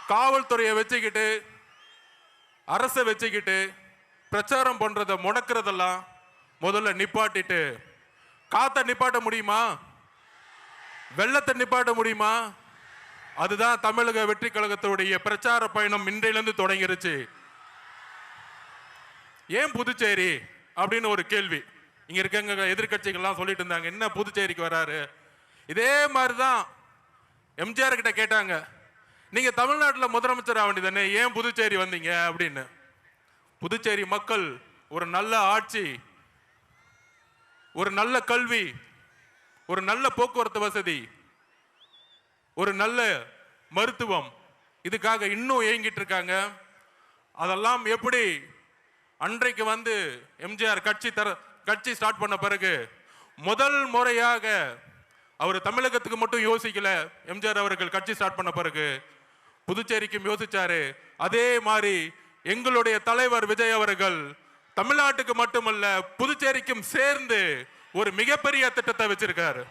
காவல்துறையை வச்சுக்கிட்டு அரசை வச்சுக்கிட்டு பிரச்சாரம் பண்றத முடக்கிறதெல்லாம் முதல்ல நிப்பாட்டிட்டு, காத்த நிப்பாட்ட முடியுமா? வெள்ளத்தை நிப்பாட்ட முடியுமா? அதுதான் தமிழக வெற்றி கழகத்துடைய பிரச்சார பயணம் இன்றையிலிருந்து தொடங்கிருச்சு. ஏன் புதுச்சேரி அப்படின்னு ஒரு கேள்வி இங்க இருக்க எதிர்கட்சிகள்லாம் சொல்லிட்டு இருந்தாங்க, என்ன புதுச்சேரிக்கு வராரு? இதே மாதிரிதான் எம்ஜிஆர் கிட்ட கேட்டாங்க, நீங்க தமிழ்நாட்டில் முதலமைச்சர் ஆக வேண்டியதானே, ஏன் புதுச்சேரி வந்தீங்க அப்படின்னு. புதுச்சேரி மக்கள் ஒரு நல்ல ஆட்சி, ஒரு நல்ல கல்வி, ஒரு நல்ல போக்குவரத்து வசதி, ஒரு நல்ல மருத்துவம், இதுக்காக இன்னும் ஏங்கிட்டு இருக்காங்க. அதெல்லாம் எப்படி அன்றைக்கு வந்து எம்ஜிஆர் கட்சி ஸ்டார்ட் பண்ண பிறகு முதல் முறையாக அவர் தமிழகத்துக்கு மட்டும் யோசிக்கல. எம்ஜிஆர் அவர்கள் கட்சி ஸ்டார்ட் பண்ண பிறகு புதுச்சேரிக்கும் யோசிச்சாரு. அதே மாதிரி எங்களுடைய தலைவர் விஜய் அவர்கள் தமிழ்நாட்டுக்கு மட்டுமல்ல புதுச்சேரிக்கும் சேர்ந்து ஒரு மிகப்பெரிய திட்டத்தை வச்சிருக்காரு.